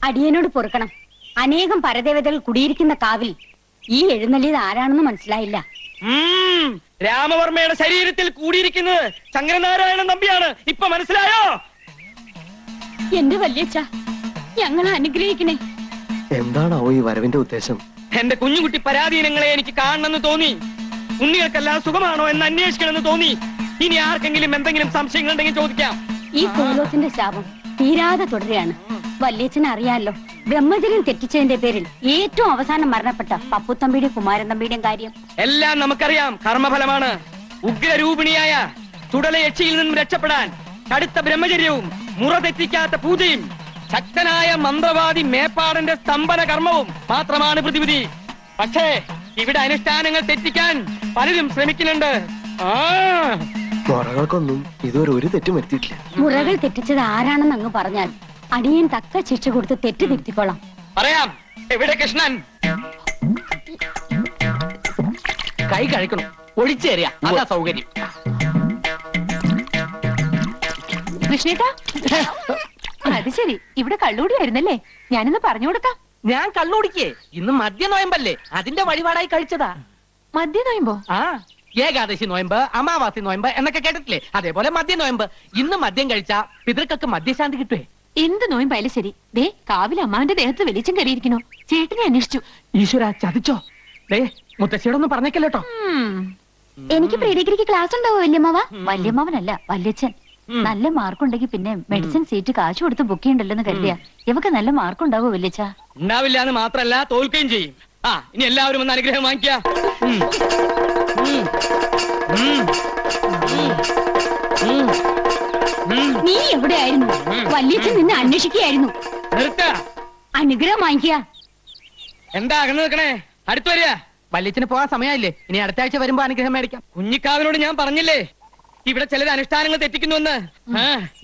അടിയനോട് പൊറുക്കണം. അനേകം പരദേവതകൾ കുടിയിരിക്കുന്ന കാവിൽ ഈ എഴുന്നള്ളിയത് ആരാണെന്ന് മനസ്സിലായില്ല. രാമവർമ്മയുടെ ശരീരത്തിൽ കൂടിയിരിക്കുന്നത് ശങ്കരനാരായണൻ നമ്പിയാണ്. ഇപ്പൊ മനസ്സിലായോ? എന്റെ വല്യച്ഛ, ഞങ്ങളെ അനുഗ്രഹിക്കണേ. എന്താണോ ഈ വരവിന്റെ ഉദ്ദേശം? എന്റെ കുഞ്ഞുകുട്ടി പരാധീനങ്ങളെ എനിക്ക് കാണണമെന്ന് തോന്നി. ഉണ്ണികൾക്കെല്ലാം സുഖമാണോ എന്ന് അന്വേഷിക്കണമെന്ന് തോന്നി. ഇനി ആർക്കെങ്കിലും എന്തെങ്കിലും സംശയങ്ങൾ ഉണ്ടെങ്കിൽ ചോദിക്കാം. ഈ കോലോത്തിന്റെ ശാപം തീരാതെ തുടരുകയാണ്. വല്യച്ഛനെ അറിയാലോ, ബ്രഹ്മചര്യം തെറ്റിച്ചതിന്റെ പേരിൽ ഏറ്റവും അവസാനം മരണപ്പെട്ട പപ്പുത്തമ്പിയുടെയും കുമാരൻ തമ്പിയുടെയും കാര്യം എല്ലാം നമുക്കറിയാം. കർമ്മഫലമാണ്. ഉഗ്രരൂപിണിയായ ചുടലയക്ഷിയിൽ നിന്നും രക്ഷപ്പെടാൻ കടുത്ത ബ്രഹ്മചര്യവും മുറ തെറ്റിക്കാത്ത പൂജയും ശക്തനായ മന്ത്രവാദി മേപ്പാടന്റെ സ്തംഭന കർമ്മവും മാത്രമാണ് പ്രതിവിധി. പക്ഷേ ഇവിടെ അനുഷ്ഠാനങ്ങൾ തെറ്റിക്കാൻ പലരും ശ്രമിക്കുന്നുണ്ട്. മുറകൾക്കൊന്നും ഇതുവരെ ഒരു തെറ്റും വരുത്തിയിട്ടില്ല. മുറകൾ തെറ്റിച്ചത് ആരാണെന്ന് അങ്ങ് പറഞ്ഞാൽ അടിയൻ തക്ക ശിക്ഷ കൊടുത്ത് തെറ്റ് തിരുത്തിക്കോളാം. പറയാം. എവിടെ കൃഷ്ണൻ? കൈ കഴിക്കണം, ഒഴിച്ചു തരിക, അതാ സൗകര്യം. കൃഷ്ണേട്ടാ, അത് ശരി, ഇവിടെ കള്ളുകൂടിയായിരുന്നല്ലേ? ഞാനിന്ന് പറഞ്ഞു കൊടുക്കാം. ഞാൻ കള്ളുടിക്കേ, ഇന്ന് മദ്യ നോയമ്പല്ലേ, അതിന്റെ വഴിപാടായി കഴിച്ചതാ. മദ്യ നോയുമ്പോ? ആ, ഏകാദശി നോയമ്പ്, അമാവാസി നോയമ്പ് എന്നൊക്കെ കേട്ടിട്ടില്ലേ? അതേപോലെ മദ്യ നോയമ്പ്. ഇന്ന് മദ്യം കഴിച്ച പിതൃക്കൾക്ക് മദ്യശാന്തി കിട്ടുവേ. എന്ത് നോയുമ്പായാലും ശരി, ദേ കാവിൽ അമ്മാന്റെ ദേഹത്ത് വെളിച്ചം കയറിയിരിക്കണോ? ചേട്ടനെ അന്വേഷിച്ചു. ഈശ്വര, ചതിച്ചോ? ദേ മുത്തശ്ശിയോടൊന്നും പറഞ്ഞേക്കല്ലോട്ടോ. എനിക്ക് പ്രീ ഡിഗ്രിക്ക് ക്ലാസ് ഉണ്ടാവോ വല്യമ്മാവ? വല്യമ്മാവനല്ല, വല്യച്ഛൻ. നല്ല മാർക്കുണ്ടെങ്കിൽ പിന്നെ മെഡിസിൻ സീറ്റ് കാശ് കൊടുത്ത് ബുക്ക് ചെയ്യണ്ടല്ലോ കരുതിയ. ഇവക്ക് നല്ല മാർക്ക് ഉണ്ടാവോ വല്യച്ഛ? ഉണ്ടാവില്ല എന്ന് മാത്രല്ല, തോൽക്കുകയും ചെയ്യും. ഇനി എല്ലാവരും ഒന്ന് അനുഗ്രഹം വാങ്ങിക്ക. നീ എവിടെയായിരുന്നു? വല്യച്ഛൻ നിന്നെ അന്വേഷിക്കുകയായിരുന്നു. നിർത്ത. അനുഗ്രഹം വാങ്ങിക്കുക. എന്താ അകന്ന് നിൽക്കണേ? അടുത്ത് വരിക. വല്യച്ഛന് പോകാൻ സമയമില്ലേ? ഇനി അടുത്ത ആഴ്ച വരുമ്പോ അനുഗ്രഹം മേടിക്കാം. കുഞ്ഞിക്കാവിനോട് ഞാൻ പറഞ്ഞില്ലേ ഇവിടെ ചിലത് അനുഷ്ഠാനങ്ങൾ തെറ്റിക്കുന്നുവെന്ന്.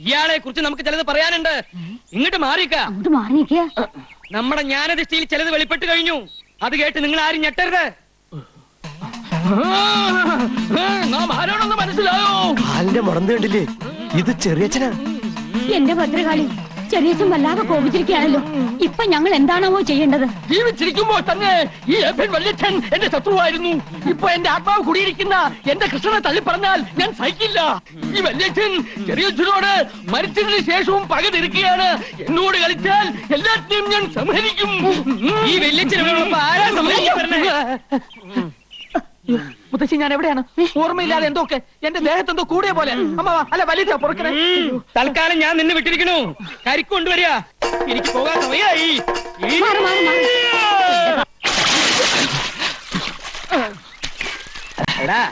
ഇയാളെ കുറിച്ച് നമുക്ക് ചിലത് പറയാനുണ്ട്. ഇങ്ങോട്ട് മാറിക്ക. അങ്ങോട്ട് മാറിയിരിക്കുക. നമ്മുടെ ജ്ഞാനദൃഷ്ടിയിൽ ചിലത് വെളിപ്പെട്ട് കഴിഞ്ഞു. അത് കേട്ട് നിങ്ങൾ ആരും ഞെട്ടരുത്. നാം ആരോടൊന്ന് മനസ്സിലായോ? കാലിന്റെ മുടന്ത് കണ്ടില്ലേ? ഇത് ചെറിയച്ഛനാ. എന്റെ ഭദ്രകാളി, ചെറിയച്ഛൻ വല്ലാതെ കോപിച്ചിരിക്കുകയാണല്ലോ. ഇപ്പൊ ഞങ്ങൾ എന്താണാവോ ചെയ്യേണ്ടത്? ജീവിച്ചിരിക്കുമ്പോൾ തന്നെ ഈ വല്യച്ഛൻ എന്റെ ശത്രുവായിരുന്നു. ഇപ്പൊ എന്റെ ആത്മാവ് കുടിയിരിക്കുന്ന എന്റെ കൃഷ്ണനെ തള്ളി പറഞ്ഞാൽ ഞാൻ സഹിക്കില്ല. ഈ വല്യച്ഛൻ ചെറിയച്ഛനോട് മരിച്ചതിന് ശേഷവും പക തിരിക്കുകയാണ്. എന്നോട് കളിച്ചാൽ എല്ലാത്തിനെയും ഞാൻ സംഹരിക്കും. ഈ വല്യച്ഛനോടൊപ്പം ആരാ സംഹരിക്കാൻ പറഞ്ഞേ? മുത്തശ്ശി, ഞാൻ എവിടെയാണ്? ഓർമ്മയില്ലാതെ എന്തൊക്കെ എന്റെ ദേഹത്ത് എന്തോ കൂടിയ പോലെ. അമ്മ അല്ല, വലിയ പൊറുക്കണേ. തൽക്കാലം ഞാൻ നിന്നെ വിട്ടിരിക്കണു. കരിക്ക് കൊണ്ടുവരിക. എനിക്ക് പോകാൻ സമയമായി. എടാ,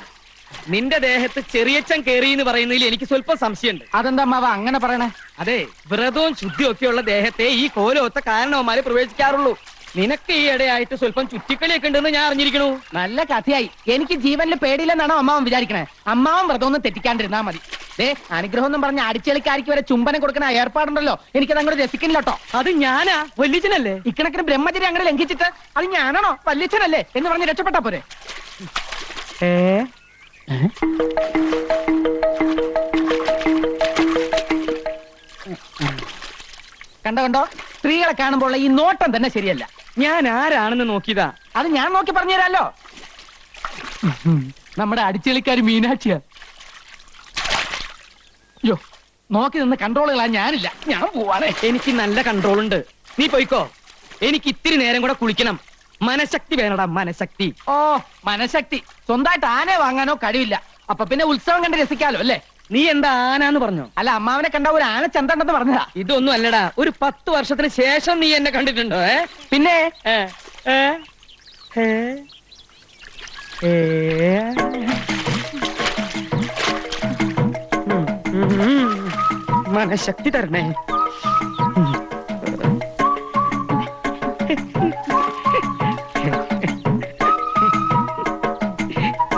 നിന്റെ ദേഹത്ത് ചെറിയച്ചൻ കേറി എന്ന് പറയുന്നതിൽ എനിക്ക് സ്വല്പം സംശയമുണ്ട്. അതെന്താ അമ്മാവ അങ്ങനെ പറയണേ? അതെ, വ്രതവും ശുദ്ധിയും ഒക്കെയുള്ള ദേഹത്തെ ഈ കോലൊത്ത കാരണവന്മാരെ പ്രവേശിക്കാറുള്ളൂ. നിനക്ക് ഈ ഇടയായിട്ട് സ്വല്പം ചുറ്റിക്കളിയൊക്കെ ഉണ്ടെന്ന് ഞാൻ അറിഞ്ഞിരിക്കണു. നല്ല കഥയായി. എനിക്ക് ജീവനിൽ പേടിയില്ലെന്നാണോ അമ്മാവൻ വിചാരിക്കണേ? അമ്മാവൻ വ്രതമൊന്നും തെറ്റിക്കാണ്ടിരുന്നാ മതി. ദേ, അനുഗ്രഹം എന്നും പറഞ്ഞ അടിച്ചെളിക്കാരിക്ക് വരെ ചുംബനം കൊടുക്കുന്ന ഏർപ്പാടുണ്ടല്ലോ. എനിക്കത് അങ്ങോട്ട് രസിക്കില്ലട്ടോ. അത് ഞാനാ, വല്യച്ഛനല്ലേ? ഇക്കണക്കിന് ബ്രഹ്മചര്യം അങ്ങനെ ലംഘിച്ചിട്ട് അത് ഞാനാണോ വല്യച്ഛനല്ലേ എന്ന് പറഞ്ഞ് രക്ഷപ്പെട്ടാ പോരെ? കണ്ടോ, സ്ത്രീകളെ കാണുമ്പോൾ ഈ നോട്ടം തന്നെ ശരിയല്ല. ഞാൻ ആരാണെന്ന് നോക്കിയതാ. അത് ഞാൻ നോക്കി പറഞ്ഞു തരാലോ. നമ്മുടെ അടിച്ചെളിക്കാരി മീനാക്ഷിയാ. യോ, നോക്കി നിന്ന് കൺട്രോളുകളാ ഞാനില്ല. ഞാൻ പോവാണേ. എനിക്ക് നല്ല കൺട്രോൾ ഉണ്ട്. നീ പോയിക്കോ. എനിക്ക് ഇത്തിരി നേരം കൂടെ കുളിക്കണം. മനഃശക്തി വേണടാ, മനഃശക്തി. ഓ, മനഃശക്തി. സ്വന്തമായിട്ട് ആനയെ വാങ്ങാനോ കഴിവില്ല. അപ്പൊ പിന്നെ ഉത്സവം കണ്ട് രസിക്കാലോ അല്ലേ? നീ എന്താ ആനാന്ന് പറഞ്ഞോ? അല്ല, അമ്മാവനെ കണ്ട ഒരു ആന ചന്തണ്ടെന്ന് പറഞ്ഞതാ. ഇതൊന്നും അല്ലടാ. ഒരു 10 വർഷത്തിന് ശേഷം നീ എന്നെ കണ്ടിട്ടുണ്ടോ? പിന്നെ മനഃശക്തി തരണേ.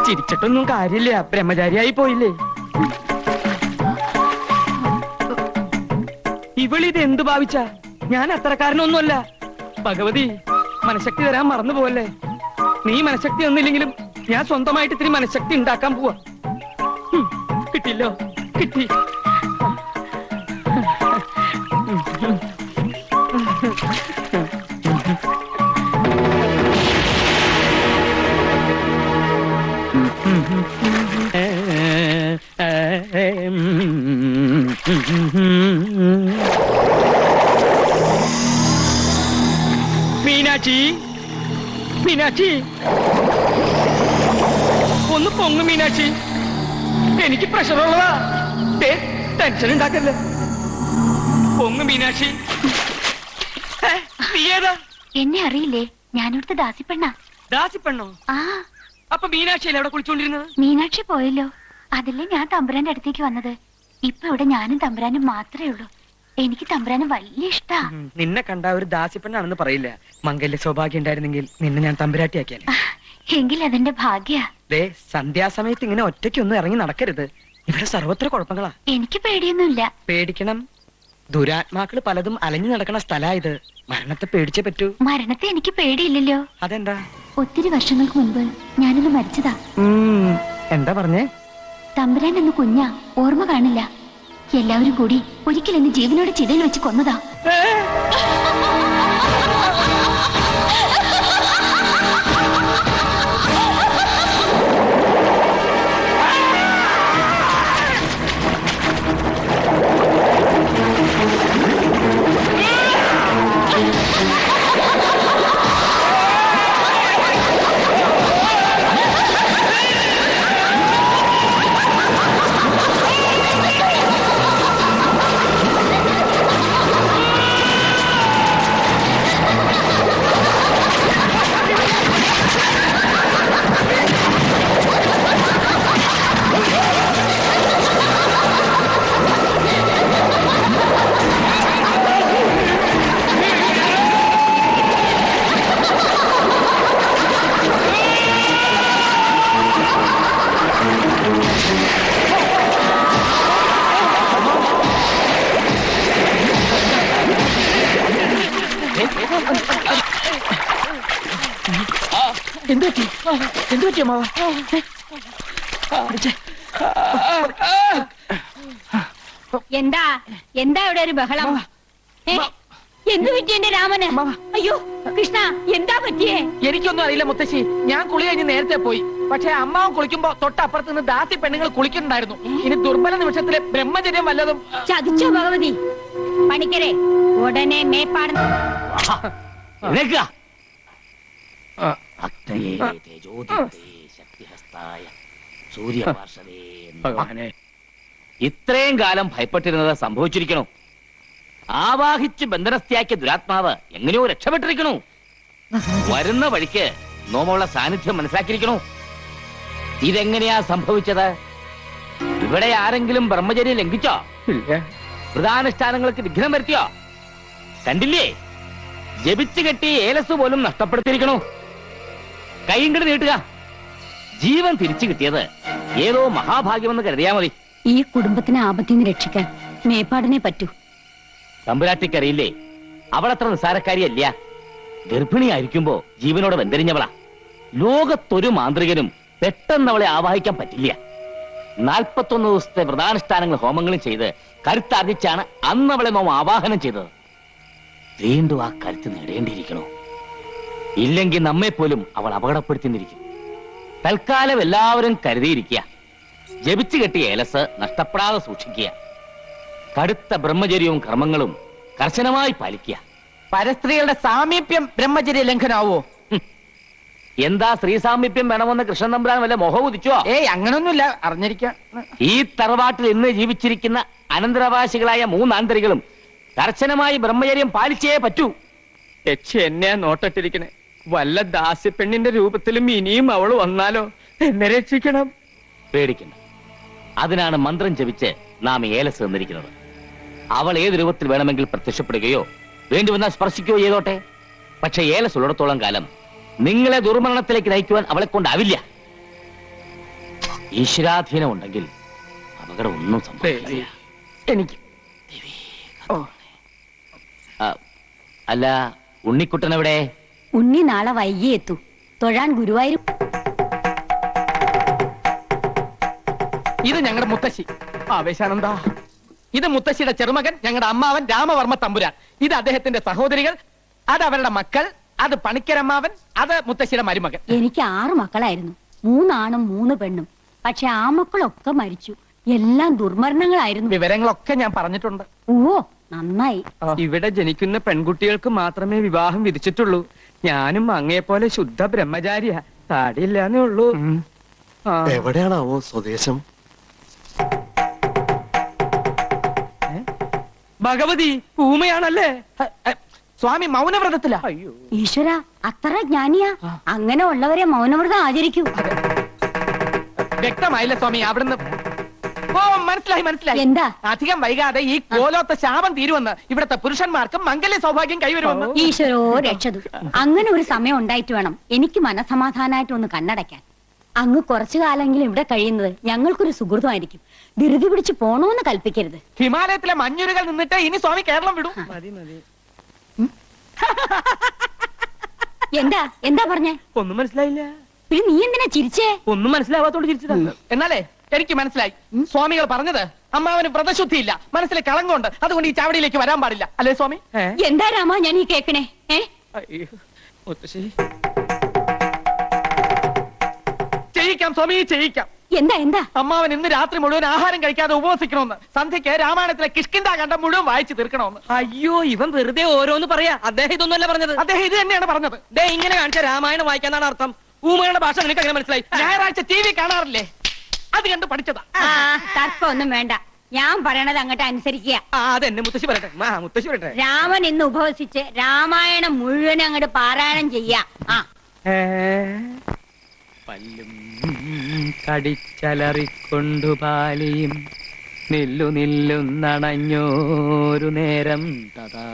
ചിരിച്ചിട്ടൊന്നും കാര്യമില്ല. ബ്രഹ്മചാരിയായി പോയില്ലേ? ഇവളിത് എന്ത് ഭാവിച്ച? ഞാൻ അത്രക്കാരനൊന്നുമല്ല. ഭഗവതി, മനഃശക്തി തരാൻ മറന്നു പോവല്ലേ. നീ മനഃശക്തി ഒന്നില്ലെങ്കിലും ഞാൻ സ്വന്തമായിട്ട് ഇത്തിരി മനഃശക്തി ഉണ്ടാക്കാൻ പോവാ. കിട്ടില്ലോ, കിട്ടി. മീനാക്ഷി, മീനാക്ഷി, ഒന്ന് പൊങ്ങു മീനാക്ഷി. എനിക്ക് പ്രഷറുള്ളതാ. ടെൻഷൻ ഉണ്ടാക്കല്ലേ. പൊങ്ങു മീനാക്ഷി. നീ ഏതാ? എന്നെ അറിയില്ലേ? ഞാനിവിടുത്തെ ദാസിപ്പെണ്ണ. ദാസിപ്പെണ്ണോ? ആ, അപ്പൊ മീനാക്ഷിയല്ലേ അവിടെ കുളിച്ചോണ്ടിരുന്നത്? മീനാക്ഷി പോയല്ലോ. അതല്ലേ ഞാൻ തമ്പുരാന്റെ അടുത്തേക്ക് വന്നത്. ഇപ്പൊ ഇവിടെ ഞാനും തമ്പുരാനും മാത്രമേ ഉള്ളൂ. എനിക്ക് തമ്പുരാന് വലിയ ഇഷ്ടാ. നിന്നെ കണ്ട ഒരു ദാസിപ്പെണ്ണാണെന്ന് പറയില്ല. മംഗല്യ സൗഭാഗ്യം ഉണ്ടായിരുന്നെങ്കിൽ നിന്നെ ഞാൻ തമ്പുരാട്ടിയാക്കിയാലേ. എങ്കിൽ അതെന്റെ ഭാഗ്യ. ദേ, സന്ധ്യാസമയത്ത് ഇങ്ങനെ ഒറ്റയ്ക്കൊന്നും ഇറങ്ങി നടക്കരുത്. ഇവിടെ സർവത്ര കുഴപ്പങ്ങളാ. എനിക്ക് പേടിയൊന്നുമില്ല. പേടിക്കണം. ദുരാത്മാക്കള് പലതും അലഞ്ഞു നടക്കണ സ്ഥലാ ഇത്. മരണത്തെ പേടിച്ചേ പറ്റൂ. മരണത്തെ എനിക്ക് പേടിയില്ലല്ലോ. അതെന്താ? ഒത്തിരി വർഷങ്ങൾക്ക് മുൻപ് ഞാനിന്ന് മരിച്ചതാ. എന്താ പറഞ്ഞേ? തമ്പുരാൻ എന്ന് കുഞ്ഞാ, ഓർമ്മ കാണില്ല. എല്ലാവരും കൂടി ഒരിക്കൽ എന്നെ ജീവനോടെ ചിതയിൽ വെച്ച് കൊന്നതാ. എന്തുപറ്റി അമ്മാവ? എന്താ എന്താ ഇവിടെ ഒരു ബഹളം? എന്തു പറ്റി എന്റെ രാമന്? അയ്യോ കൃഷ്ണ, എന്താ പറ്റിയേ? എനിക്കൊന്നും അറിയില്ല മുത്തശ്ശി. ഞാൻ കുളി കഴിഞ്ഞ് നേരത്തെ പോയി. പക്ഷെ അമ്മാവൻ കുളിക്കുമ്പോ തൊട്ടപ്പുറത്ത് നിന്ന് ദാസി പെണ്ണുങ്ങൾ കുളിക്കുന്നുണ്ടായിരുന്നു. ഇനി ദുർബല നിമിഷത്തിലെ ബ്രഹ്മചര്യം വല്ലതും. ചതിച്ചോ ഭഗവതി? പണിക്കരെ, ഉടനെ മേപ്പാട് ഭഗവാനെ, ഇത്രയും കാലം ഭയപ്പെട്ടിരുന്നത് സംഭവിച്ചിരിക്കണു. ആവാഹിച്ച് ബന്ധനസ്ഥയാക്കിയ ദുരാത്മാവ് എങ്ങനെയോ രക്ഷപ്പെട്ടിരിക്കണു. വരുന്ന വഴിക്ക് നോമുള്ള സാന്നിധ്യം മനസ്സിലാക്കിയിരിക്കണു. ഇതെങ്ങനെയാ സംഭവിച്ചത്? ഇവിടെ ആരെങ്കിലും ബ്രഹ്മചര്യം ലംഘിച്ചോ? പ്രധാനുഷ്ഠാനങ്ങൾക്ക് വിഘ്നം വരുത്തിയോ? കണ്ടില്ലേ, ജപിച്ചു കെട്ടി ഏലസ് പോലും നഷ്ടപ്പെടുത്തിയിരിക്കണു. കൈയിങ്ങട് നീട്ടുക. ജീവൻ തിരിച്ചു കിട്ടിയത് ഏതോ മഹാഭാഗ്യമെന്ന് കരുതിയാ മതി. ഈ കുടുംബത്തിനെ ആപത്തിന്ന് രക്ഷിക്കാൻ മേപ്പാടിനെ പറ്റൂ. തമ്പുരാട്ടിക്കറിയില്ലേ, അവളത്ര നിസ്സാരക്കാരിയല്ല. ഗർഭിണിയായിരിക്കുമ്പോ ജീവനോടെ വെന്തരിഞ്ഞവളാ. ലോകത്തൊരു മാന്ത്രികനും പെട്ടെന്ന് അവളെ ആവാഹിക്കാൻ പറ്റില്ല. 41 ദിവസത്തെ വ്രതാനുഷ്ഠാനങ്ങൾ ഹോമങ്ങളും ചെയ്ത് കരുത്താർജിച്ചാണ് അന്ന് അവളെ നാം ആവാഹനം ചെയ്തത്. വീണ്ടും ആ കരുത്ത് നേടേണ്ടിയിരിക്കണോ? ഇല്ലെങ്കിൽ നമ്മെ പോലും അവൾ അപകടപ്പെടുത്തിയിരിക്കും. തൽക്കാലം എല്ലാവരും കരുതിയിരിക്കുക. ജപിച്ചു കെട്ടിയ ഏലസ് നഷ്ടപ്പെടാതെ സൂക്ഷിക്കുക. കടുത്ത ബ്രഹ്മചര്യവും കർമ്മങ്ങളും കർശനമായി പാലിക്കുക. പരസ്ത്രീകളുടെ സാമീപ്യം ബ്രഹ്മചര്യ ലംഘനാവോ? എന്താ സ്ത്രീ സാമീപ്യം വേണമെന്ന് കൃഷ്ണൻ തമ്പുരാൻ വല്ല മോഹം ഉദിച്ചോ? അങ്ങനൊന്നുമില്ല, അറിഞ്ഞിരിക്കാം. ഈ തറവാട്ടിൽ ഇന്ന് ജീവിച്ചിരിക്കുന്ന അനന്തരാവകാശികളായ 3 ആന്തരികളും കർശനമായി ബ്രഹ്മചര്യം പാലിച്ചേ പറ്റൂ. യക്ഷി എന്നെ നോട്ടിട്ടിരിക്കണേ. വല്ല ദാസിപ്പെണ്ണിന്റെ രൂപത്തിലും ഇനിയും അവള് വന്നാലോ? എന്നെ രക്ഷിക്കണം. പേടിക്കണ്ട. അതിനാണ് മന്ത്രം ജപിച്ച് നാം ഏലസ് തന്നിരിക്കുന്നത്. അവൾ ഏത് രൂപത്തിൽ വേണമെങ്കിൽ പ്രത്യക്ഷപ്പെടുകയോ വേണ്ടി വന്നാൽ സ്പർശിക്കുകയോ ചെയ്തോട്ടെ. പക്ഷെ ഏലസ് ഉള്ളിടത്തോളം കാലം നിങ്ങളെ ദുർമരണത്തിലേക്ക് നയിക്കുവാൻ അവളെ കൊണ്ടാവില്ല. ഈശ്വരാധീനം ഉണ്ടെങ്കിൽ അപകടം ഒന്നും സംഭവിക്കില്ല. എനിക്ക് അല്ല, ഉണ്ണിക്കുട്ടൻ എവിടെ? ഉണ്ണി നാളെ വൈകി എത്തൂ. തൊഴാൻ ഗുരുവായൂർ. ഇത് ഞങ്ങളുടെ മുത്തശ്ശി ആവേശാനന്ദ. ഇത് മുത്തശ്ശിയുടെ ചെറുമകൻ ഞങ്ങളുടെ അമ്മാവൻ രാമവർമ്മ തമ്പുരാൻ. ഇത് അദ്ദേഹത്തിന്റെ സഹോദരികൾ, അത് അവരുടെ മക്കൾ, അത് പണിക്കരമ്മാവൻ, അത് മുത്തശ്ശിയുടെ മരുമകൻ. എനിക്ക് 6 മക്കളായിരുന്നു, 3 ആണും 3 പെണ്ണും. പക്ഷെ ആ മക്കളൊക്കെ മരിച്ചു. എല്ലാം ദുർമരണങ്ങളായിരുന്നു. വിവരങ്ങളൊക്കെ ഞാൻ പറഞ്ഞിട്ടുണ്ട്. ഓ നന്നായി. ഇവിടെ ജനിക്കുന്ന പെൺകുട്ടികൾക്ക് മാത്രമേ വിവാഹം വിധിച്ചിട്ടുള്ളൂ. ഞാനും അങ്ങയെപ്പോലെ ശുദ്ധ ബ്രഹ്മചാരിയാ. താടിയില്ലാന്നേ ഉള്ളൂ. ആ. എവിടെയാണാവോ സ്വദേശം? ഭഗവതി ഊമയാണല്ലേ? സ്വാമി മൗനവ്രതത്തില. അയ്യോ, ഈശ്വര, അത്ര ജ്ഞാനിയാ? അങ്ങനെ ഉള്ളവരെ മൗനവ്രതം ആചരിക്കൂ. വ്യക്തമായില്ല സ്വാമി അവിടുന്ന്. ഓ മനസ്സിലായി മനസ്സിലായി. എന്താ? അധികം വൈകാതെ ഈ കോലോത്ത ശാപം തീരുമെന്ന്, ഇവിടത്തെ പുരുഷന്മാർക്ക് മംഗല്യ സൗഭാഗ്യം കൈവരുമെന്ന്. ഈശ്വരോ രക്ഷതു. അങ്ങനെ ഒരു സമയം ഉണ്ടായിട്ട് വേണം എനിക്ക് മനസമാധാനമായിട്ട് ഒന്ന് കണ്ണടയ്ക്കാൻ. അങ്ങ് കുറച്ചു കാലെങ്കിലും ഇവിടെ കഴിയുന്നത് ഞങ്ങൾക്കൊരു സുഹൃതമായിരിക്കും. ധൃതി പിടിച്ച് പോണോന്ന് കൽപ്പിക്കരുത്. ഹിമാലയത്തിലെ മഞ്ഞുരുകൾ നിന്നിട്ട് ഇനി സ്വാമി കേരളം വിടും. മതി മതി. എന്താ എന്താ പറഞ്ഞേ? ഒന്നും മനസ്സിലായില്ല. പിന്നെ നീ എന്തിനാ ചിരിച്ചേ? ഒന്നും മനസ്സിലാവാത്തോണ്ട് ചിരിച്ചതാണ്. എന്നാലേ എനിക്ക് മനസ്സിലായി. സ്വാമികൾ പറഞ്ഞത് അമ്മാവന് വ്രതശുദ്ധിയില്ല, മനസ്സിൽ കളങ്കമുണ്ട്, അതുകൊണ്ട് ഈ ചാവടിയിലേക്ക് വരാൻ പാടില്ല, അല്ലേ സ്വാമി? എന്താ രാമ ഞാൻ ഈ കേക്കണേ? അയ്യോ, മുത്തശ്ശി. ചെയ്യിക്കാം സ്വാമി, ചെയ്യിക്കാം. എന്താ എന്താ? അമ്മാവൻ ഇന്ന് രാത്രി മുഴുവൻ ആഹാരം കഴിക്കാതെ ഉപവസിക്കണമെന്ന്, സന്ധ്യയ്ക്ക് രാമായണത്തിലെ കിഷ്കിന്ധാകാന്ഡം മുഴുവൻ വായിച്ചു തീർക്കണമെന്ന്. അയ്യോ, ഇവൻ വെറുതെ ഓരോന്ന് പറയാ. അദ്ദേഹം ഇതൊന്നുമല്ല പറഞ്ഞത്. അദ്ദേഹം ഇത് തന്നെയാണ് പറഞ്ഞത്. ദേ ഇങ്ങനെ കാണിച്ച രാമായണം വായിക്കാന്നാണ് അർത്ഥം. ഊമയുടെ ഭാഷ നിനക്ക് അങ്ങനെ മനസ്സിലായി? ഞായറാഴ്ച TV കാണാറില്ലേ, അത് കണ്ട് പഠിച്ചതാ. തർക്കം ഒന്നും വേണ്ട, ഞാൻ പറയണത് അങ്ങോട്ട് അനുസരിക്കുക. അതെന്നെ മുത്തശ്ശി പറയട്ടെ. മുത്തശ്ശി പറയട്ടെ. രാമൻ ഇന്ന് ഉപവസിച്ച് രാമായണം മുഴുവൻ അങ്ങോട്ട് പാരായണം ചെയ്യാ. പല്ലും കടിച്ചലറിക്കൊണ്ടു പാലിയും നില്ലു നില്ലുന്നണഞ്ഞോരു നേരം തഥാ.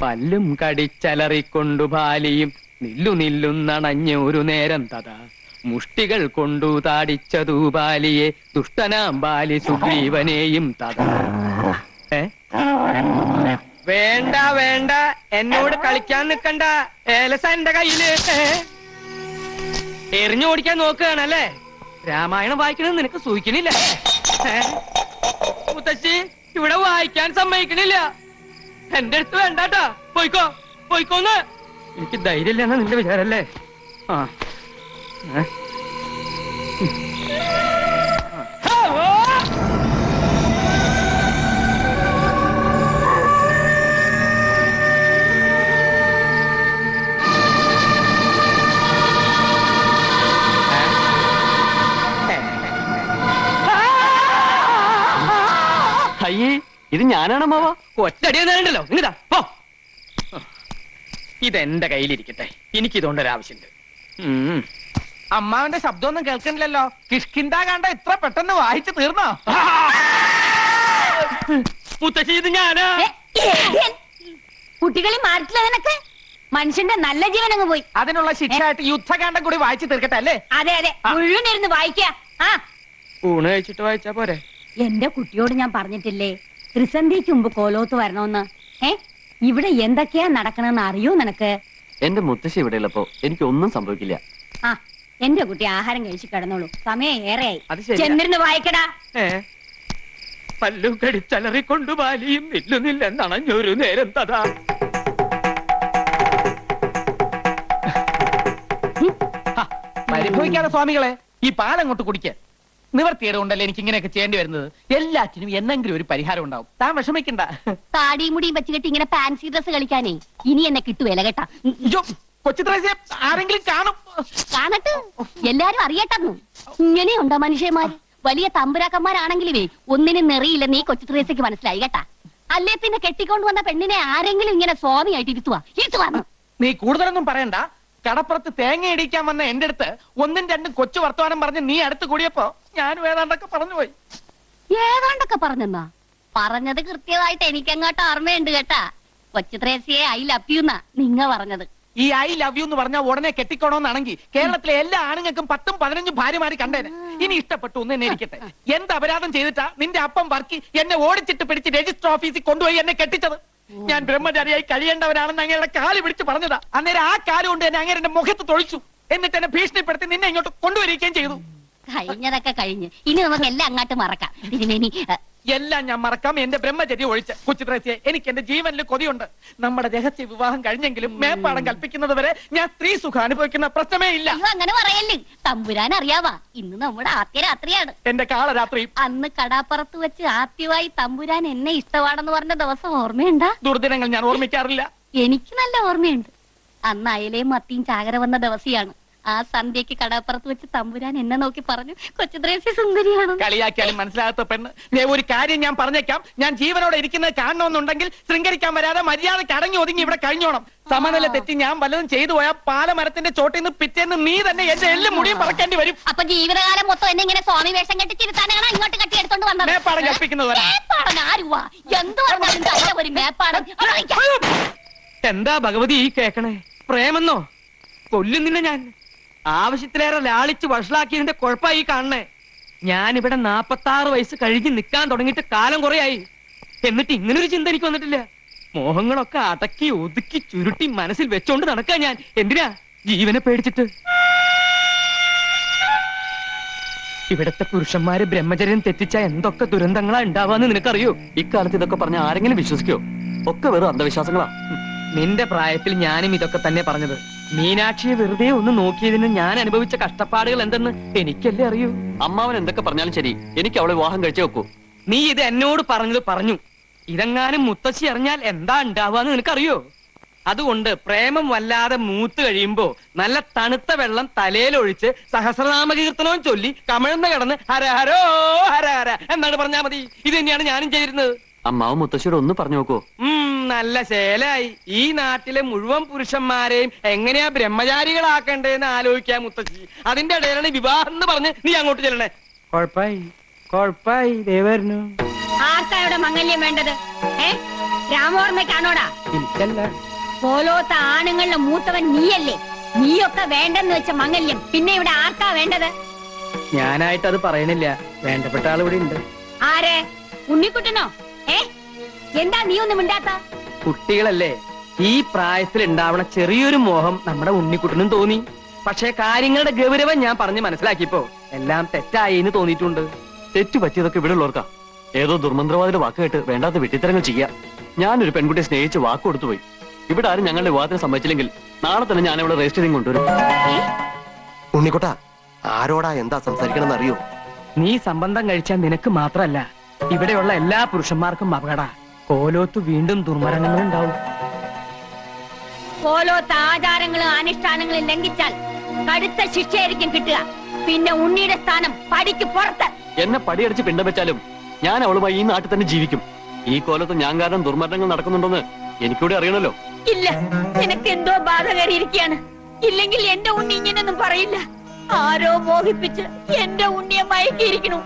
പല്ലും കടിച്ചലറിക്കൊണ്ടു പാലിയും നില്ലു നില്ലുന്നണഞ്ഞോരു നേരം തഥാ. മുഷ്ടികൾ കൊണ്ടു താടിച്ചതു ബാലിയെ ദുഷ്ടനാം ബാലി സുഗ്രീവനെയും തഥാ. വേണ്ട വേണ്ട, എന്നോട് കളിക്കാൻ നിക്കണ്ട. ഏലസ എന്റെ കയ്യില്. എറിഞ്ഞു ഓടിക്കാൻ നോക്കുകയാണല്ലേ? രാമായണം വായിക്കണമെന്ന് നിനക്ക് സൂഹിക്കണില്ല. മുത്തശ്ശി ഇവിടെ വായിക്കാൻ സമ്മതിക്കണില്ല. എന്റെ അടുത്ത് വേണ്ടാട്ടാ. പോയിക്കോ പോയിക്കോന്ന്. എനിക്ക് ധൈര്യമില്ലെന്നാ നിന്റെ വിചാരല്ലേ? ആ അയ്യേ, ഇത് ഞാനാണ് മാവ. ഒറ്റടിയുണ്ടല്ലോ. ഇങ്ങതാ പോ. ഇതെന്റെ കയ്യിലിരിക്കട്ടെ, എനിക്കിതുകൊണ്ടൊരാവശ്യമുണ്ട്. അമ്മാവന്റെ ശബ്ദമൊന്നും കേൾക്കണില്ലല്ലോ. കിഷ്കിന്ധാകാന്ഡം ഇത്ര പെട്ടെന്ന് വായിച്ചു തീർന്നോ? മുത്തശ്ശി ഇത് ഞാനാ. കുട്ടികളെ മാറിട്ടില്ല നിനക്ക്? മനുഷ്യന്റെ നല്ല ജീവൻ അങ്ങ് പോയി. അതിനുള്ള ശിക്ഷയായിട്ട് യുദ്ധകാന്ഡം കൂടി വായിച്ചു തീർക്കട്ടെ അല്ലേ? അതെ അതെ, മുഴുവൻ ഇരുന്ന് വായിക്ക. ഊണ് കഴിച്ചിട്ട് വായിച്ചാ പോരെ? എന്റെ കുട്ടിയോട് ഞാൻ പറഞ്ഞിട്ടില്ലേ ത്രിസന്ധിക്ക് മുമ്പ് കോലോത്ത് വരണോന്ന്? ഇവിടെ എന്തൊക്കെയാ നടക്കണെന്ന് അറിയോ നിനക്ക്? എന്റെ മുത്തശ്ശി ഇവിടെ ഉള്ളപ്പോ എനിക്കൊന്നും സംഭവിക്കില്ല. ആ എന്റെ കുട്ടി ആഹാരം കഴിച്ച് കിടന്നോളൂ, സമയം ഏറെയായി. അത് ശരിയാ. ചെന്നിരുന്ന് വായിക്കടാ. പല്ലും കടിച്ചലറിക്കൊണ്ടു ബാലിയും നില്ലുന്നില്ലെന്നണഞ്ഞൊരു നേരം തഥാ. പരിഭവിക്കാതെ സ്വാമികളെ, ഈ പാലങ്ങോട്ട് കുടിക്ക. നിവർത്തിയേടുകൊണ്ടല്ലേ എനിക്ക് ഇങ്ങനെയൊക്കെ ചെയ്യേണ്ടി വരുന്നത്. എല്ലാറ്റിനും എന്നെങ്കിലും ഒരു പരിഹാരം ഉണ്ടാവും. താൻ വിഷമിക്കണ്ട. താടിയും മുടിയും വെച്ച് കെട്ടി ഇങ്ങനെ ഫാൻസി ഡ്രസ് കളിക്കാനേ ഇനി എന്നെ കിട്ടുവേല കേട്ടാ. കൊച്ചിത്രേസ്യ ആരെങ്കിലും കാണും. കാണട്ടെ, എല്ലാരും അറിയട്ടെന്നു. ഇങ്ങനെയുണ്ടോ മനുഷ്യന്മാര്? വലിയ തമ്പുരാക്കന്മാരാണെങ്കിലുമേ ഒന്നിനും നെറിയില്ല. നീ കൊച്ചിത്രേസ്യക്ക് മനസ്സിലായി കേട്ടാ. അല്ലേ പിന്നെ കെട്ടിക്കൊണ്ട് വന്ന പെണ്ണിനെ ആരെങ്കിലും ഇങ്ങനെ സ്വാമിയായിട്ട് ഇരുത്തുവാന്ന്. നീ കൂടുതലൊന്നും പറയണ്ട. കടപ്പുറത്ത് തേങ്ങ ഇടിക്കാൻ വന്ന എന്റെ അടുത്ത് 1ഉം 2ഉം കൊച്ചു വർത്തമാനം പറഞ്ഞ് നീ അടുത്ത് കൂടിയപ്പോ ഞാനും ഏതാണ്ടൊക്കെ പറഞ്ഞു പോയി. ഏതാണ്ടൊക്കെ പറഞ്ഞെന്നാ? പറഞ്ഞത് കൃത്യമായിട്ട് എനിക്കങ്ങോട്ട് ഓർമ്മയുണ്ട് കേട്ടാ. കൊച്ചുത്രേസ്യയെ ഐ ലവ് യു എന്നാ നിങ്ങ പറഞ്ഞത്. ഈ ഐ ലവ് യു എന്ന് പറഞ്ഞാൽ ഉടനെ കെട്ടിക്കോണോന്നാണെങ്കിൽ കേരളത്തിലെ എല്ലാ ആണുങ്ങൾക്കും 10ഉം 15ഉം ഭാര്യമാര് കണ്ടേനെ. ഇനി ഇഷ്ടപ്പെട്ടു ഒന്ന് എന്നെ ഇരിക്കട്ടെ. എന്ത് അപരാധം ചെയ്തിട്ടാ നിന്റെ അപ്പം വർക്കി എന്നെ ഓടിച്ചിട്ട് പിടിച്ച് രജിസ്റ്റർ ഓഫീസിൽ കൊണ്ടുപോയി എന്നെ കെട്ടിച്ചത്? ഞാൻ ബ്രഹ്മചാരിയായി കഴിയേണ്ടവരാണെന്ന് അങ്ങയുടെ കാല് പിടിച്ച് പറഞ്ഞതാ. അന്നേരം ആ കാല് കൊണ്ട് എന്നെ അങ്ങനെ എന്റെ മുഖത്ത് തൊഴിച്ചു. എന്നിട്ട് എന്നെ ഭീഷണിപ്പെടുത്തി നിന്നെ ഇങ്ങോട്ട് കൊണ്ടുവരികയും ചെയ്തു. കഴിഞ്ഞതൊക്കെ കഴിഞ്ഞ് ഇനി നമുക്ക് എല്ലാം അങ്ങോട്ട് മറക്കാം. തിരുമേനി എല്ലാം ഞാൻ മറക്കാം, എന്റെ ബ്രഹ്മചര്യം ഒഴിച്ച്. കൊച്ചുത്രേസ്യെ, എനിക്ക് എന്റെ ജീവനിൽ കൊതിയുണ്ട്. നമ്മുടെ രഹസ്യ വിവാഹം കഴിഞ്ഞെങ്കിലും മേപ്പാടം കൽപ്പിക്കുന്നത് വരെ ഞാൻ സ്ത്രീ സുഖം അനുഭവിക്കുന്ന പ്രശ്നമേ ഇല്ല. അയ്യോ, അങ്ങനെ പറയല്ലേ. തമ്പുരാൻ അറിയാവാ, ഇന്ന് നമ്മുടെ ആദ്യ രാത്രിയാണ്. എന്റെ കാളരാത്രി അന്ന് കടാപ്പുറത്ത് വെച്ച് ആദ്യമായി തമ്പുരാൻ എന്നെ ഇഷ്ടമാണെന്ന് പറഞ്ഞ ദിവസം ഓർമ്മയുണ്ടാ? ദുർദിനങ്ങൾ ഞാൻ ഓർമ്മിക്കാറില്ല. എനിക്ക് നല്ല ഓർമ്മയുണ്ട്. അന്ന് അയലയും മത്തിയും ചാകര വന്ന ദിവസിയാണ്. ആ സന്ധ്യക്ക് കടാപ്പുറത്ത് വെച്ച് തമ്പുരാൻ എന്നെ നോക്കി പറഞ്ഞു, കൊച്ചുത്രേസ്യ സുന്ദരിയാണ്. കളിയാക്കിയാലും മനസ്സിലാകാത്ത പെണ്ണ്. ഒരു കാര്യം ഞാൻ പറഞ്ഞേക്കാം, ഞാൻ ജീവനോടെ ഇരിക്കുന്നത് കാണണമെന്നുണ്ടെങ്കിൽ ശൃംഗരിക്കാൻ വരാതെ മര്യാദക്ക് അടങ്ങി ഒതുങ്ങി ഇവിടെ കഴിഞ്ഞോണം. സമനില തെറ്റി ഞാൻ വല്ലതും ചെയ്തു പോയാൽ പാലമരത്തിന്റെ ചോട്ടിൽ നിന്ന് പിറ്റേന്ന് നീ തന്നെ എന്റെ എല്ലും മുടിയും പറക്കേണ്ടി വരും. അപ്പൊ ജീവിതകാലം മൊത്തം എന്നെ ഇങ്ങനെ സ്വാമി വേഷം കെട്ടി തിരുത്താനാണ് ഇങ്ങോട്ട് കെട്ടിയെടുത്തോണ്ട് വന്നത്. മേപ്പാടം കൽപ്പിക്കുന്നത് വരെ. മേപ്പാടൻ ആരുവാ? എന്ത് പറഞ്ഞാലും തല്ല ഒരു മേപ്പാടൻ. എന്താ ഭഗവതി ഈ കേക്കണേ? പ്രേമെന്നോ? കൊല്ലും നിന്നെ ഞാൻ. ആവശ്യത്തിലേറെ ലാളിച്ച് വഷളാക്കിയതിന്റെ കുഴപ്പമായി കാണണേ. ഞാനിവിടെ 46 വയസ്സ് കഴിഞ്ഞ് നിൽക്കാൻ തുടങ്ങിയിട്ട് കാലം കുറയായി. എന്നിട്ട് ഇങ്ങനൊരു ചിന്ത എനിക്ക് വന്നിട്ടില്ല. മോഹങ്ങളൊക്കെ അടക്കി ഒതുക്കി ചുരുട്ടി മനസ്സിൽ വെച്ചോണ്ട് നടക്കാൻ ഞാൻ. എന്തിനാ? ജീവനെ പേടിച്ചിട്ട്. ഇവിടത്തെ പുരുഷന്മാര് ബ്രഹ്മചര്യം തെറ്റിച്ച എന്തൊക്കെ ദുരന്തങ്ങളാ ഉണ്ടാവാന്ന് നിനക്കറിയോ? ഇക്കാലത്ത് ഇതൊക്കെ പറഞ്ഞ ആരെങ്കിലും വിശ്വസിക്കോ? ഒക്കെ വെറും അന്ധവിശ്വാസങ്ങളാ. നിന്റെ പ്രായത്തിൽ ഞാനും ഇതൊക്കെ തന്നെ പറഞ്ഞത്. മീനാക്ഷിയെ വെറുതെ ഒന്ന് നോക്കിയതിന് ഞാൻ അനുഭവിച്ച കഷ്ടപ്പാടുകൾ എന്തെന്ന് എനിക്കല്ലേ അറിയൂ. അമ്മാവൻ എന്തൊക്കെ പറഞ്ഞാലും ശരി, എനിക്ക് അവളെ വിവാഹം കഴിച്ചേ വെക്കൂ. നീ ഇത് എന്നോട് പറഞ്ഞത് പറഞ്ഞു. ഇതെങ്ങാനും മുത്തശ്ശി അറിഞ്ഞാൽ എന്താ ഉണ്ടാവാന്ന് നിനക്കറിയോ? അതുകൊണ്ട് പ്രേമം വല്ലാതെ മൂത്ത് കഴിയുമ്പോ നല്ല തണുത്ത വെള്ളം തലയിലൊഴിച്ച് സഹസ്രനാമകീർത്തനവും ചൊല്ലി കമിഴ്ന്ന് കിടന്ന് ഹര ഹരോ ഹര ഹര എന്നാണ് പറഞ്ഞാ മതി. ഇത് തന്നെയാണ് ഞാനും ചെയ്തിരുന്നത്. അമ്മാവൻ മുത്തശ്ശിയോട് ഒന്ന് പറഞ്ഞു നോക്കൂ. നല്ല ശേലായി. ഈ നാട്ടിലെ മുഴുവൻ പുരുഷന്മാരെയും എങ്ങനെയാ ബ്രഹ്മചാരികളാക്കണ്ടേന്ന് ആലോചിക്കാൻ മുത്തശ്ശി. അതിന്റെ ഇടയിലാണ് വിവാഹം എന്ന് പറഞ്ഞ് നീ അങ്ങോട്ട് ചെല്ലണേ. കൊഴപ്പായി ദേവരുന്നു. ആർക്കായുടെ മംഗല്യം വേണ്ടത്? രാമോർമ്മയ്ക്കാണോടാ? പോലോത്ത ആണുങ്ങളുടെ മൂത്തവൻ നീയല്ലേ? നീയൊക്കെ വേണ്ടെന്ന് വെച്ച മംഗല്യം പിന്നെ ഇവിടെ ആർക്കാ വേണ്ടത്? ഞാനായിട്ട് അത് പറയണില്ല. വേണ്ടപ്പെട്ട ആൾ ഇവിടെ ഉണ്ട്. ആരെ? ഉണ്ണിക്കുട്ടനോ? എന്താ നീ ഒന്നും മിണ്ടാത്ത? കുട്ടികളല്ലേ, ഈ പ്രായത്തിൽ ഉണ്ടാവണ ചെറിയൊരു മോഹം നമ്മുടെ ഉണ്ണിക്കുട്ടനും തോന്നി. പക്ഷെ കാര്യങ്ങളുടെ ഗൗരവം ഞാൻ പറഞ്ഞ് മനസ്സിലാക്കിയപ്പോ എല്ലാം തെറ്റായി എന്ന് തോന്നിയിട്ടുണ്ട്. തെറ്റു പറ്റിയതൊക്കെ ഇവിടെ ഉള്ളവർക്കാ. ഏതോ ദുർമന്ത്രവാദിയുടെ വാക്ക് കേട്ട് വേണ്ടാത്ത വെട്ടിത്തരങ്ങൾ ചെയ്യാ. ഞാനൊരു പെൺകുട്ടിയെ സ്നേഹിച്ച് വാക്ക് കൊടുത്തുപോയി. ഇവിടെ ആരും ഞങ്ങളുടെ വിവാഹത്തിന് സമ്മതിച്ചില്ലെങ്കിൽ നാളെ തന്നെ ഞാൻ ഇവിടെ രജിസ്റ്ററിംഗ് കൊണ്ടുവരും. ഉണ്ണിക്കുട്ട, ആരോടാ എന്താ സംസാരിക്കണമെന്ന് അറിയോ? നീ സംബന്ധം കഴിച്ചാൽ നിനക്ക് മാത്രല്ല ഇവിടെയുള്ള എല്ലാ പുരുഷന്മാർക്കും അപകട. കോലോത്ത് വീണ്ടും ദുർമരണങ്ങൾ ഉണ്ടാവും. പോലോത്ത ആചാരങ്ങളും അനുഷ്ഠാനങ്ങളും ലംഘിച്ചാൽ കടുത്ത ശിക്ഷയായിരിക്കും കിട്ടുക. പിന്നെ ഉണ്ണിയുടെ സ്ഥാനം പടിക്ക് പുറത്ത്. എന്നെ പടിയടിച്ച് പിണ്ടം വെച്ചാലും ഞാൻ അവളുമായി ഈ നാട്ടിൽ തന്നെ ജീവിക്കും. ഈ കോലത്ത് ഞാൻ കാരണം ദുർമരണങ്ങൾ നടക്കുന്നുണ്ടെന്ന് എനിക്കൂടെ അറിയണല്ലോ. ഇല്ല, നിനക്ക് എന്തോ ബാധ കയറിയിരിക്കുകയാണ്. ഇല്ലെങ്കിൽ എന്റെ ഉണ്ണി ഇങ്ങനൊന്നും പറയില്ല. ആരോ മോഹിപ്പിച്ച് എന്റെ ഉണ്ണിയെ മയക്കിയിരിക്കണു.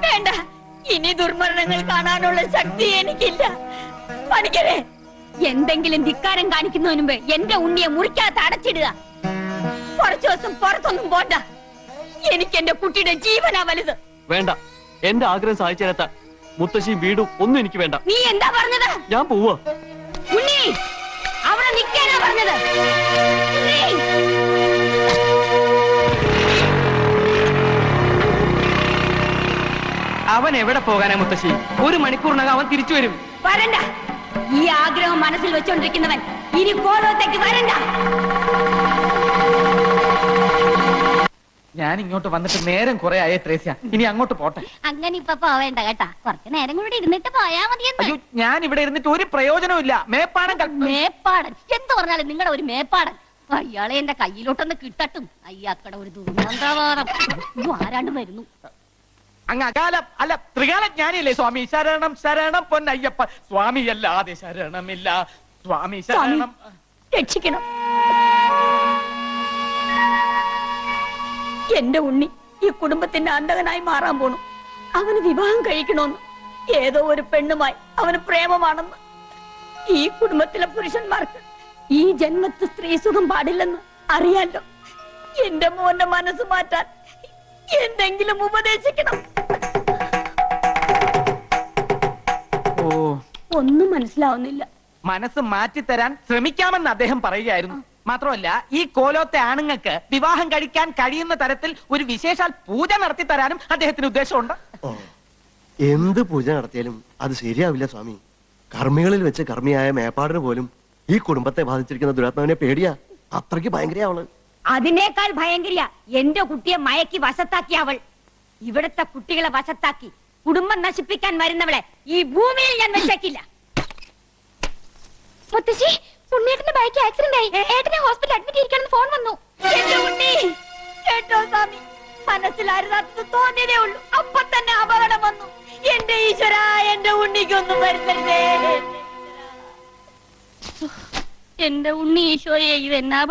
വേണ്ട, ഇനി ദുർമരണങ്ങൾ കാണാനുള്ള ശക്തി എനിക്കില്ല. പണിക്കരെ, എന്തെങ്കിലും ധിക്കാരം കാണിക്കുന്നതിന് മുമ്പ് എന്റെ ഉണ്ണിയെ മുറിക്കകത്ത് അടച്ചിടുക. കുറച്ചു ദിവസം പുറത്തൊന്നും പോണ്ട. എനിക്ക് എന്റെ കുട്ടിയുടെ ജീവനാ വലുത്. വേണ്ട, എന്റെ ആഗ്രഹം സാധിച്ചു തരാത്ത മുത്തശ്ശിയും വീടും ഒന്നും എനിക്ക് വേണ്ട. നീ എന്താ പറഞ്ഞത്? ഞാൻ പോവാ. ഉണ്ണി, അവിടെ നിൽക്കാനാ പറഞ്ഞത്. ഉണ്ണി! അവൻ എവിടെ പോകാനാ മുത്തശ്ശി? 1 മണിക്കൂറിനകം അവൻ തിരിച്ചു വരും. വരണ്ട. ഈ ആഗ്രഹം മനസ്സിൽ വെച്ചോണ്ടിരിക്കുന്നവൻ ഇനി കോലോത്തേക്ക് വരണ്ട. ഞാൻ ഇങ്ങോട്ട് വന്നിട്ട് നേരം കുറെ ആയേ ത്രേസ്യ. ഇനി അങ്ങോട്ട് പോട്ടെ. അങ്ങനെ ഇപ്പൊ പോവേണ്ട കേട്ടാ. കുറച്ചു നേരം കൂടി ഇരുന്നിട്ട് പോയാ മതിയെന്ന്. അയ്യോ, ഞാൻ ഇവിടെ ഇരുന്നിട്ട് ഒരു പ്രയോജനവും ഇല്ല. മേപ്പാടൻ എന്ത് പറഞ്ഞാലും നിങ്ങളുടെ ഒരു മേപ്പാടൻ. അയാളെ എന്റെ കയ്യിലോട്ടൊന്ന് കിട്ടട്ടും. അയ്യാക്കട ഒരു ദുർമന്ത്രവാദം. ആരാണ്ട് വരുന്നു. അങ്ങ് അകാലം അല്ല ത്രികാലജ്ഞാനിയല്ലേ സ്വാമി? ശരണം ശരണം പൊന്നയ്യപ്പ. സ്വാമി അല്ലാതെ ശരണമില്ല. സ്വാമി ശരണം. രക്ഷിക്കണം. എന്റെ ഉണ്ണി ഈ കുടുംബത്തിന്റെ അന്തകനായി മാറാൻ പോണു. അവന് വിവാഹം കഴിക്കണമെന്ന് ഏതോ ഒരു പെണ്ണുമായി അവന് പ്രേമമാണെന്ന്. ഈ കുടുംബത്തിലെ പുരുഷന്മാർക്ക് ഈ ജന്മത്ത് സ്ത്രീ സുഖം പാടില്ലെന്ന് അറിയാലോ. എന്റെ മോന്റെ മനസ്സ് മാറ്റാൻ എന്തെങ്കിലും ഉപദേശിക്കണം. ഒന്നും മനസ്സിലാവുന്നില്ല. മനസ്സ് മാറ്റിത്തരാൻ ശ്രമിക്കാമെന്ന് അദ്ദേഹം പറയുകയായിരുന്നു. മാത്രമല്ല, ഈ കോലോത്തെ ആണുങ്ങൾക്ക് വിവാഹം കഴിക്കാൻ കഴിയുന്ന തരത്തിൽ ഒരു വിശേഷാൽ പൂജ നടത്തി തരാനും അദ്ദേഹത്തിന് ഉദ്ദേശമുണ്ട്. എന്ത് പൂജ നടത്തിയാലും അത് ശരിയാവില്ല സ്വാമി. കർമ്മികളിൽ വെച്ച് കർമ്മിയായ മേപ്പാടിന് പോലും ഈ കുടുംബത്തെ ബാധിച്ചിരിക്കുന്ന ദുരാത്മാവിനെ പേടിയാ. അത്രയ്ക്ക് ഭയങ്കര അവള്. അതിനേക്കാൾ ഭയങ്കരിയ എന്റെ കുട്ടിയെ മയക്കി വശത്താക്കി അവൾ. ഇവിടത്തെ കുട്ടികളെ വശത്താക്കി കുടുംബം നശിപ്പിക്കാൻ വരുന്നവളെ ഈ ഭൂമിയിൽ ഞാൻ വെച്ചേക്കില്ല. മുത്തശ്ശി, ഉണ്ണിയേട്ടന്റെ ബൈക്ക് ആക്സിഡന്റ് ആയി. ഏട്ടനെ ഹോസ്പിറ്റലിൽ അഡ്മിറ്റ് ചെയ്യിക്കണമെന്ന് ഫോൺ വന്നു. എന്റെ ഉണ്ണി കേട്ടോ സ്വാമി, മനസ്സിലായിരുന്നത് തോന്നിയതേ ഉള്ളൂ, അപ്പൊ തന്നെ അപകടം വന്നു. എന്റെ ഈശ്വര, എന്റെ ഉണ്ണിക്കൊന്നും വരുത്തരുതേ. എന്റെ ഉണ്ണി ഈശോയെ, ഇതെന്നാ